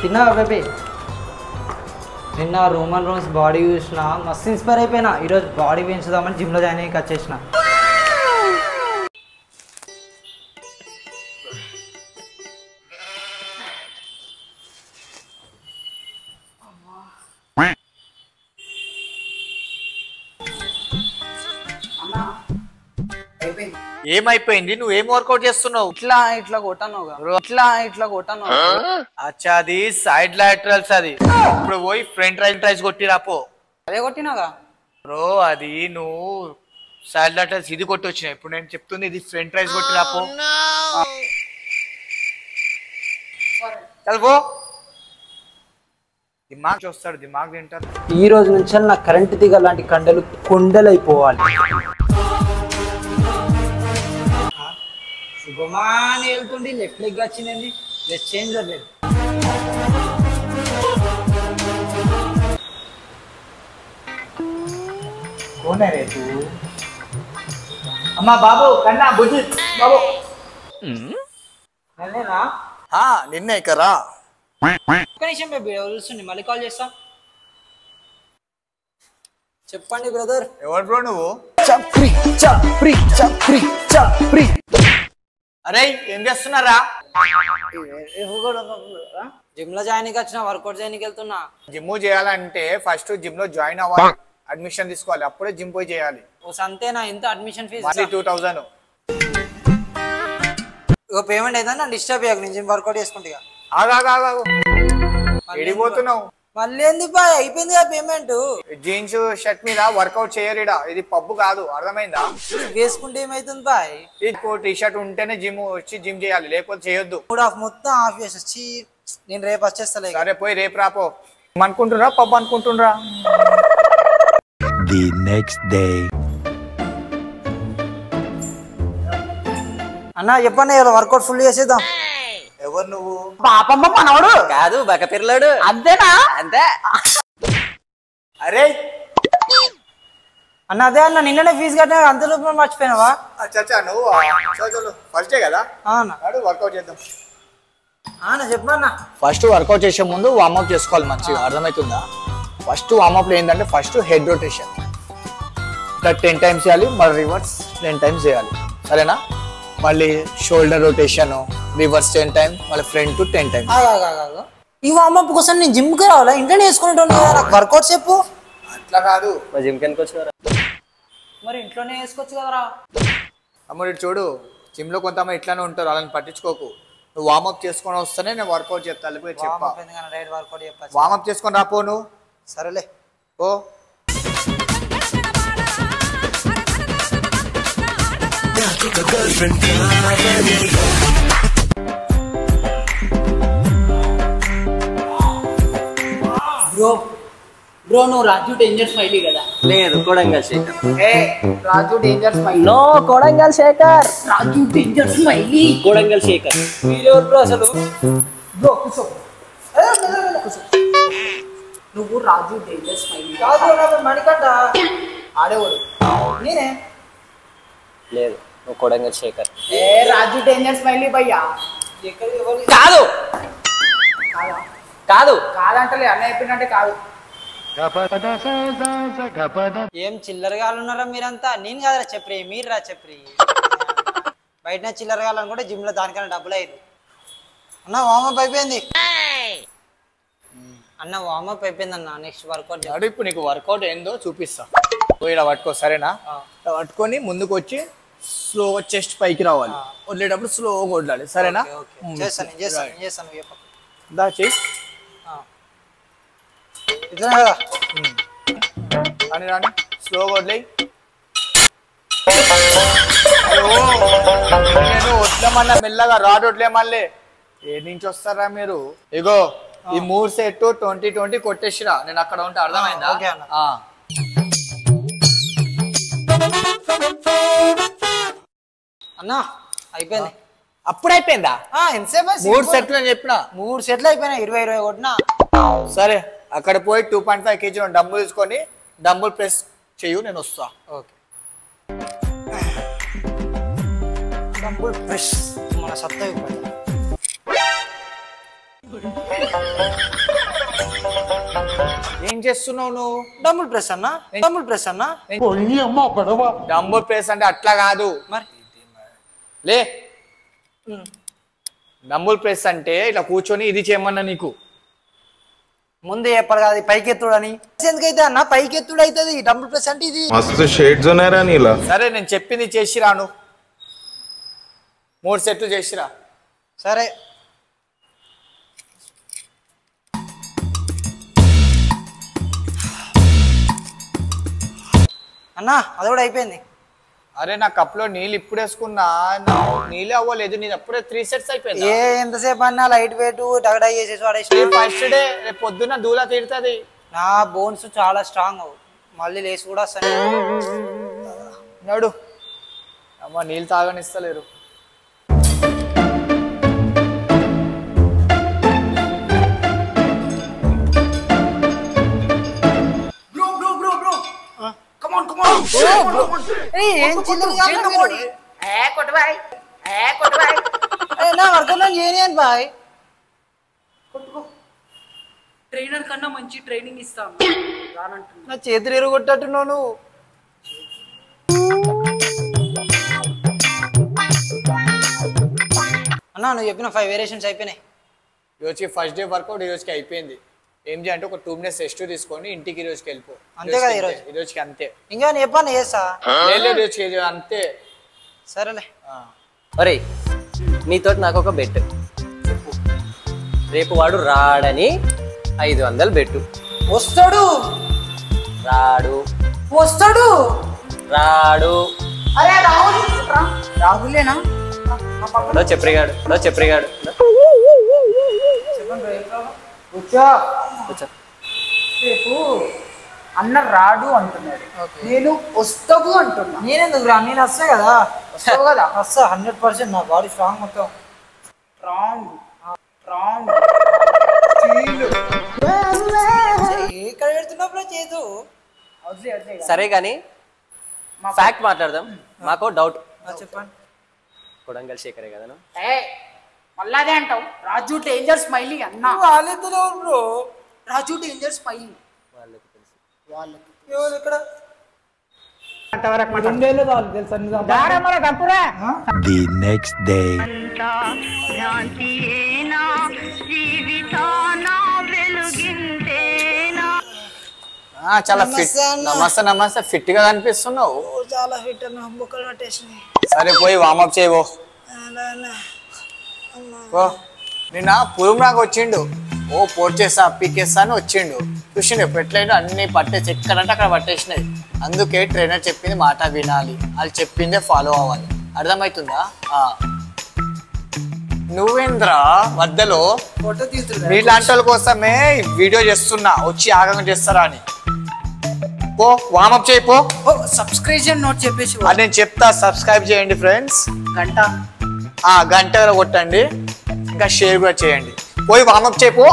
తిన్నావా బేబీ? నిన్న Roman ROMs body చూసిన మస్తు ఇన్స్పైర్ అయిపోయినా. ఈరోజు బాడీ పెంచుదామని జిమ్లో జాయిన్ అయ్యి వచ్చేసిన. ఏమైపోయింది? నువ్వు ఏం వర్కౌట్ చేస్తున్నావు? ఇట్లా కొట్టాను. అచ్చా, అది సైడ్ లాటరల్స్. అది ఇప్పుడు పోయి ఫ్రంట్ రైజ్ కొట్టిరాపో. అదే కొట్టినాగా బ్రో. అది నువ్వు సైడ్ లాటరల్స్ ఇది కొట్టి వచ్చినాయి. ఇప్పుడు నేను చెప్తుంది ఇది ఫ్రంట్ రైజ్ కొట్టిరాపో. చల్పో. దిమాగ్ చూస్తాడు, దిమాగ్ తింటారు. ఈ రోజు నుంచి నా కరెంట్ తీగ లాంటి కండలు కొండలైపోవాలి. శుభమాని వెళ్తుండి లెఫ్ట్ లెగ్ వచ్చిందండి. లెఫ్ట్ చేంజ్ లేదు. అమ్మా బాబు కన్నా బుజ్జి బాబు. నిన్నే కరా. ఒక్క నిమిషం బేబీ, చూస్తుంది మళ్ళీ కాల్ చేస్తా. చెప్పండి బ్రదర్. ఎవరు బ్రో నువ్వు? అరే ఏం చేస్తున్నారా? జిమ్ లో జాయిన్ వచ్చిన, వర్కౌట్ చేయడానికి వెళ్తున్నా. జిమ్ చేయాలంటే ఫస్ట్ జిమ్ లో జాయిన్ అవ్వాలి, అడ్మిషన్ తీసుకోవాలి, అప్పుడే జిమ్ పోయి చేయాలి. అంతేనా? ఎంత అడ్మిషన్ ఫీజు? 2000. ఇక పేమెంట్ అయితే నన్ను డిస్టర్బ్ చేయకు, నేను జిమ్ వర్కౌట్ చేసుకుంటా. ఆగాగు, ఎడిపోతున్నావు? మళ్ళీ ఏంది బాయ్, అయిపోయింది కదా పేమెంట్. జీన్స్ షర్ట్ మీద వర్కౌట్ చేయరిడా, ఇది పబ్బు కాదు, అర్థమైందా? వేసుకుంటే ఏమైతుంది బాయ్? టీ షర్ట్ ఉంటేనే జిమ్ వచ్చి జిమ్ చేయాలి, లేకపోతే చేయొద్దు. మొత్తం ఆఫ్ చేసి నేను రేపు వచ్చేస్తా. సరే పోయి రేపు రాపో. అనుకుంటున్నా పబ్బు అనుకుంటున్నా. The next day. అన్నా చెప్పండి, వర్కౌట్ ఫుల్ చేసేద్దాం. ఎవరు నువ్వు? పాపమ్మ మనవడు కాదు, బక పిల్లడు. అంతేనా? అంతే. అరే అన్న అదే అన్న, నిన్ననే ఫీజు కట్టినా, అంత రూపాయలు మర్చిపోయినావా? చచ్చా నువ్వు ఫస్ట్ డే కదా, వర్కౌట్ చేద్దాం. చెప్పన్నా. ఫస్ట్ వర్కౌట్ చేసే ముందు వార్మప్ చేసుకోవాలి మంచిగా, అర్థమవుతుందా? ఫస్ట్ వార్మప్ లో ఏంటంటే ఫస్ట్ హెడ్ రొటేషన్ 10 times చేయాలి, మళ్ళీ రివర్స్ 10 times చేయాలి, సరేనా? మళ్ళీ షోల్డర్ రొటేషన్ రివర్స్ 10 times, మళ్ళీ ఫ్రంట్ 10 times. ఈ వార్మప్ కోసం నేను జిమ్ కి రావాలా? ఇంట్లోనే వేసుకుంటాను నాకు వర్కౌట్ చెప్పు. అట్లా కాదు, జిమ్ కి వచ్చారా? మరి ఇంట్లోనే వేసుకోవచ్చు కదరా. అమ్మ చూడు, జిమ్ లో కొంతమంది ఇట్లానే ఉంటారు, వాళ్ళని పట్టించుకోకు. నువ్వు వార్మప్ చేసుకొని వస్తేనే నేను వర్కౌట్ చెప్తాను. వార్మప్ చేసుకొని రాపో నువ్వు. సరేలే ఓ. బ్రో నువ్వు రాజు డేంజర్ స్మైలీ కదా? లేదు, Kodangal Shekhar. Raju danger smiley. No, Kodangal Shekhar. Raju danger smiley. Kodangal Shekhar. మీరెవరు బ్రో అసలు? బ్రో కూర్చో. నువ్వు రాజు డేంజర్ స్మైలీ కాదు, మణికంట ఆడేవాడు. నేనే. లేదు, నువ్వు కొడంగల్ శేఖర్. రాజు డేంజర్ స్మైలీ భయ్యా. కాదు కాదు కాదంటలే, అన్న చెప్పిందంటే కాదు. ఏం చిల్లరగాలు ఉన్నారా మీరంతా? నేను కాదురా చెప్పరి, మీరు రా చెప్పరి. బయట చిల్లరగాలు అనుకుంటే జిమ్ లో దానికన్నా డబ్బులు అయ్యింది. అన్న వార్మప్ అయిపోయింది. అన్న వార్మప్ అయిపోయింది అన్న, నెక్స్ట్ వర్కౌట్. ఇప్పుడు నీకు వర్కౌట్ ఏందో చూపిస్తా. ఇలా పట్టుకో, సరేనా? పట్టుకొని ముందుకు వచ్చి స్లో చెస్ట్ పైకి రావాలి, వదిలేటప్పుడు స్లోగా వదలాలి, సరేనా? చేస్తాను దా చెయ్యి. ఇట్లా కదా అని రాని స్లోగా వదిలేయి. నేను వదిలేమన్నా మెల్లగా, రాడ్ వదిలేమల్లే. ఏ నుంచి వస్తారా మీరు? ఇగో ఈ 3 సెట్ 20-20 కొట్టేసిరా, నేను అక్కడ ఉంటే, అర్థమైందా? అన్నా అయిపోయింది. అప్పుడు అయిపోయిందా? ఎంతసేపు? 3 సెట్లు అని చెప్పిన. 3 సెట్లు అయిపోయినాయి, 20 కొట్టినా. సరే అక్కడ పోయి 2.5 kg డంబుల్ తీసుకొని డంబుల్ ప్రెస్ చెయ్యు, నేను వస్తా. ఓకే. డంబుల్ ప్రెస్ మన సత్తా. ఏం చేస్తున్నావు నువ్వు? డబుల్ ప్రెస్ అన్నా, డబుల్ ప్రెస్ అన్నా. డంబుల్ ప్రెస్ అంటే అట్లా కాదు మరి లే. డంబుల్ ప్రెస్ అంటే ఇట్లా కూర్చొని ఇది చేయమన్నా నీకు. ముందు చెప్పాలి కాదు పైకి ఎత్తుడని. ఎందుకైతే అన్న పైకి ఎత్తుడు అవుతుంది. డబుల్ ప్రెస్ అంటే ఇది. मस्त शेड्स ఉన్నాయరా నీలా. సరే నేను చెప్పింది చేసిరాను. 3 సెట్లు చేసిరా. సరే అన్నా అది కూడా అయిపోయింది. అరే నా కప్లో నీళ్ళు ఇప్పుడు వేసుకున్నా, నీళ్ళు అవ్వలేదు. నేను అప్పుడే 3 సెట్స్ అయిపోయింది. ఎంతసేపు అన్నా లైట్ వెయిట్ డగడా చేసేసి వాడేసి. ఫస్ట్ డే రేపు పొద్దున్న దూల తీరుతుంది. నా బోన్స్ చాలా స్ట్రాంగ్, మళ్ళీ లేచి కూడా వస్తాను. నడు అమ్మ, నీళ్ళు తాగనిస్తలేరు. ఏం నా వర్గంలో చేయని బాయ్. ట్రైనర్ కన్నా మంచి ట్రైనింగ్ ఇస్తాను రానంటున్నా. నా చేతులు ఎరుగొట్టట్టున్నావు నువ్వు. అన్నా నువ్వు చెప్పిన 5 వేరియేషన్స్ అయిపోయినాయి. ఈరోజుకి ఫస్ట్ డే వర్కౌట్ ఈరోజుకి అయిపోయింది. ఏం చేయాలంటే ఒక 2 మినిట్స్ రెస్ట్ తీసుకొని ఇంటికి ఈరోజుకి వెళ్ళిపో. అంతే కదా ఈరోజు? ఈరోజుకి అంతే. ఇంకా నేను చెప్పాను చేస్తా. ఈరోజుకి అంతే. సరేలే. ఒరే నీతో నాకు ఒక బెట్. రేపు వాడు రాడని 500 బెట్టు. వస్తాడు రాడు వస్తాడు. రాడు. అరే రాహులేనా? చెప్పరిగాడు కూర్చో. రేపు అన్న రాడు అంటున్నాడు, నేను వస్తావు అంటున్నా. నేనెందుకు రా? నేను వస్తా కదా. వస్తావు కదా? వస్తా 100%. నా బాడీ స్ట్రాంగ్ మొత్తం. Wrong wrong. ఎక్కడ పెడుతున్నప్పుడు చేదు. సరే కానీ ఫ్యాక్ట్ మాట్లాడదాం. మాకు డౌట్. చెప్పండి. కొడంగల్ శేఖరే కదా నువ్వు? మళ్ళా అదే అంటావు. రాజు డేంజర్ స్మైలీ అన్న. వాళ్ళిద్దరు బ్రో. రాజు డేంజర్ స్మైలీ వాళ్ళకి తెలుసు. వాళ్ళకి ఎవరు ఇక్కడ? The next day. చాలా ఫిట్. నమస్తే ఫిట్ గా కనిపిస్తున్నావు. చాలా ఫిట్ అన్న. బుక్కలు పట్టేసినాయి. సరే పోయి వామప్ చేయవో. నిన్న పురుమ్రాకు వచ్చిండు. పోట్ చేస్తా పీకేస్తా అని వచ్చిండు. చూసిండు ఎట్లయినా అన్ని పట్టేసి ఎక్కడంటే అక్కడ పట్టేసినాయి. అందుకే ట్రైనర్ చెప్పింది మాట వినాలి, వాళ్ళు చెప్పిందే ఫాలో అవ్వాలి. అర్థమవుతుందా? నువ్వేంద్రా మధ్యలో ఫోటో తీస్తున్నా. మీలాంటి వాళ్ళ కోసమే వీడియో చేస్తున్నా, వచ్చి ఆగంగా చేస్తారా అని. పో వామప్ చేయి పో. సబ్స్క్రిప్షన్ నోట్ చెప్పేసి అది నేను చెప్తా. సబ్స్క్రైబ్ చేయండి ఫ్రెండ్స్. గంట గంట కొట్టండి, ఇంకా షేర్ కూడా చేయండి. పోయి వామప్ చేయి పో.